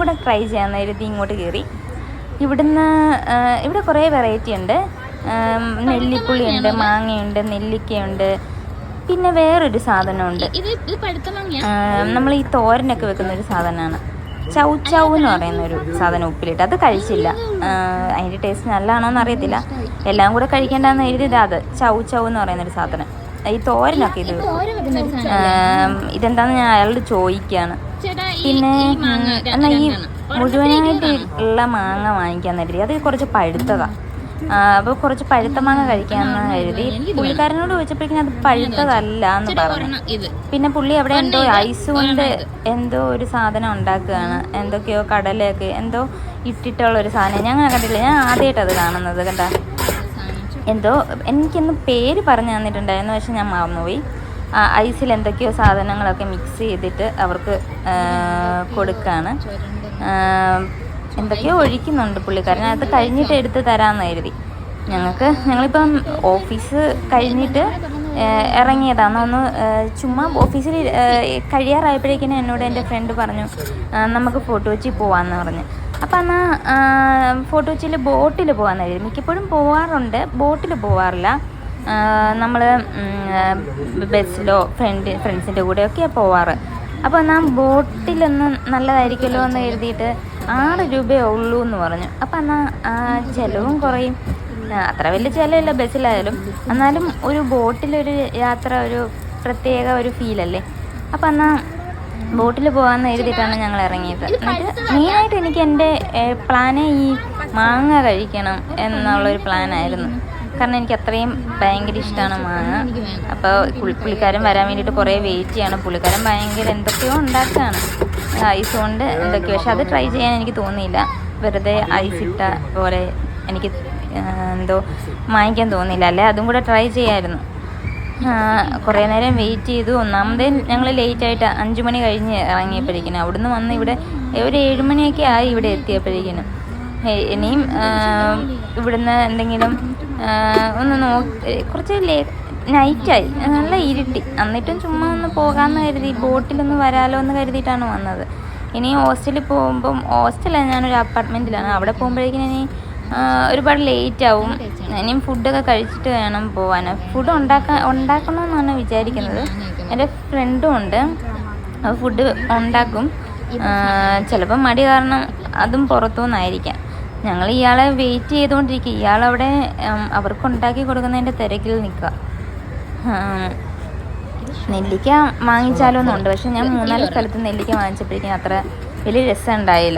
കൂടെ ട്രൈ ചെയ്യാമെന്ന് കരുതി ഇങ്ങോട്ട് കയറി. ഇവിടെ കുറേ വെറൈറ്റി ഉണ്ട്. നെല്ലിപ്പുളിയുണ്ട്, മാങ്ങയുണ്ട്, നെല്ലിക്കയുണ്ട്, പിന്നെ വേറൊരു സാധനമുണ്ട്. നമ്മൾ ഈ തോരനൊക്കെ വെക്കുന്ന ഒരു സാധനമാണ് ചൗ ചൗ എന്ന് പറയുന്നൊരു സാധനം, ഉപ്പിലിട്ട്. അത് കഴിച്ചില്ല, അതിൻ്റെ ടേസ്റ്റ് നല്ലതാണോന്ന് അറിയത്തില്ല. എല്ലാം കൂടെ കഴിക്കേണ്ടതെന്ന് എഴുതിയതാ. അത് ചൗ ചൗ എന്ന് പറയുന്നൊരു സാധനം. ഈ തോരനൊക്കെ ഇത് ഇതെന്താന്ന് ഞാൻ അയാളോട് ചോദിക്കുകയാണ്. പിന്നെ എന്നാൽ ഈ മുഴുവനായിട്ട് ഉള്ള മാങ്ങ വാങ്ങിക്കാൻ കരുതി. അത് കുറച്ച് പഴുത്തതാണ്. അപ്പോൾ കുറച്ച് പഴുത്ത മാങ്ങ കഴിക്കാമെന്ന് കരുതി. പുള്ളിക്കാരനോട് ചോദിച്ചപ്പോഴേക്കും അത് പഴുത്തതല്ല എന്ന് പറഞ്ഞു. പിന്നെ പുള്ളി അവിടെ എന്തോ ഐസ് കൊണ്ട് എന്തോ ഒരു സാധനം ഉണ്ടാക്കുകയാണ്. എന്തൊക്കെയോ കടലയൊക്കെ എന്തോ ഇട്ടിട്ടുള്ള ഒരു സാധനം. ഞാൻ കണ്ടില്ല, ഞാൻ ആദ്യമായിട്ടത് കാണുന്നത്. കണ്ടാ, എന്തോ എനിക്കൊന്ന് പേര് പറഞ്ഞു തന്നിട്ടുണ്ടായിരുന്നു, പക്ഷെ ഞാൻ മറന്നുപോയി. ഐസിൽ എന്തൊക്കെയോ സാധനങ്ങളൊക്കെ മിക്സ് ചെയ്തിട്ട് അവർക്ക് കൊടുക്കുകയാണ്. എന്തൊക്കെയോ ഒഴിക്കുന്നുണ്ട് പുള്ളിക്കാരൻ. അത് കഴിഞ്ഞിട്ട് എടുത്ത് തരാമെന്ന് കരുതി. ഞങ്ങളിപ്പം ഓഫീസ് കഴിഞ്ഞിട്ട് ഇറങ്ങിയതാണ്. ഒന്ന് ചുമ്മാ ഓഫീസിൽ കഴിയാറായപ്പോഴേക്കും എന്നോട് എൻ്റെ ഫ്രണ്ട് പറഞ്ഞു നമുക്ക് ഫോർട്ട് കൊച്ചി പോകാമെന്ന് പറഞ്ഞു. അപ്പം എന്നാൽ ഫോർട്ട് കൊച്ചിയിൽ ബോട്ടിൽ പോകാമെന്ന് കരുതി. മിക്കപ്പോഴും പോകാറുണ്ട്, ബോട്ടിൽ പോകാറില്ല. നമ്മൾ ബസ്സിലോ ഫ്രണ്ട്സിൻ്റെ കൂടെയൊക്കെയാണ് പോവാറ്. അപ്പോൾ എന്നാൽ ബോട്ടിലൊന്ന് നല്ലതായിരിക്കുമല്ലോ എന്ന് കരുതിയിട്ട് 6 രൂപയേ ഉള്ളൂ എന്ന് പറഞ്ഞു. അപ്പം എന്നാൽ ചിലവും കുറയും. അത്ര വലിയ ചിലവില്ല ബസ്സിലായാലും, എന്നാലും ഒരു ബോട്ടിലൊരു യാത്ര ഒരു പ്രത്യേക ഒരു ഫീലല്ലേ. അപ്പം എന്നാൽ ബോട്ടിൽ പോകാമെന്ന് എഴുതിയിട്ടാണ് ഞങ്ങൾ ഇറങ്ങിയത്. എന്നിട്ട് മെയിനായിട്ട് എനിക്ക് എൻ്റെ പ്ലാന് ഈ മാങ്ങ കഴിക്കണം എന്നുള്ളൊരു പ്ലാനായിരുന്നു. കാരണം എനിക്ക് അത്രയും ഭയങ്കര ഇഷ്ടമാണ് മാങ്ങ. അപ്പോൾ പുള്ളിക്കാരൻ വരാൻ വേണ്ടിയിട്ട് കുറേ വെയിറ്റ് ചെയ്യണം. പുള്ളിക്കാരൻ ഭയങ്കര എന്തൊക്കെയോ ഉണ്ടാക്കുകയാണ് ഐസ് കൊണ്ട് എന്തൊക്കെയോ. പക്ഷെ അത് ട്രൈ ചെയ്യാൻ എനിക്ക് തോന്നിയില്ല. വെറുതെ ഐസ് ഇട്ട പോലെ എനിക്ക് എന്തോ വാങ്ങിക്കാൻ തോന്നിയില്ല. അല്ലേ അതും കൂടെ ട്രൈ ചെയ്യാമായിരുന്നു. കുറേ നേരം വെയിറ്റ് ചെയ്തു. ഒന്നാമതേ ഞങ്ങൾ ലേറ്റായിട്ട് 5 മണി കഴിഞ്ഞ് ഇറങ്ങിയപ്പോഴേക്കിനും അവിടുന്ന് വന്ന് ഇവിടെ ഒരു 7 മണിയൊക്കെ ആയി ഇവിടെ എത്തിയപ്പോഴേക്കിനും. ഇനിയും ഇവിടുന്ന് എന്തെങ്കിലും ഒന്ന് കുറച്ച് നൈറ്റായി, നല്ല ഇരുട്ടി. എന്നിട്ടും ചുമ്മാ ഒന്ന് പോകാമെന്ന് കരുതി, ബോട്ടിലൊന്ന് വരാലോ എന്ന് കരുതിയിട്ടാണ് വന്നത്. ഇനി ഹോസ്റ്റലിൽ പോകുമ്പം, ഹോസ്റ്റലല്ല, ഞാനൊരു അപ്പാർട്ട്മെൻറ്റിലാണ്. അവിടെ പോകുമ്പോഴേക്കും ഇനി ഒരുപാട് ലേറ്റ് ആവും. ഇനിയും ഫുഡൊക്കെ കഴിച്ചിട്ട് വേണം പോകാൻ. ഫുഡ് ഉണ്ടാക്കണമെന്നാണ് വിചാരിക്കുന്നത്. എൻ്റെ ഫ്രണ്ടും ഉണ്ട്, ഫുഡ് ഉണ്ടാക്കും. ചിലപ്പോൾ മടി കാരണം അതും പുറത്തുനിന്നായിരിക്കാം. ഞങ്ങൾ ഇയാളെ വെയിറ്റ് ചെയ്തുകൊണ്ടിരിക്കുക. ഇയാളവിടെ അവർക്കുണ്ടാക്കി കൊടുക്കുന്നതിൻ്റെ തിരക്കിൽ നിൽക്കുക. നെല്ലിക്ക വാങ്ങിച്ചാലോ എന്നുണ്ട്, പക്ഷെ ഞാൻ 3-4 സ്ഥലത്ത് നെല്ലിക്ക വാങ്ങിച്ചപ്പോഴേക്കും അത്ര വലിയ രസം ഉണ്ടായില്ല.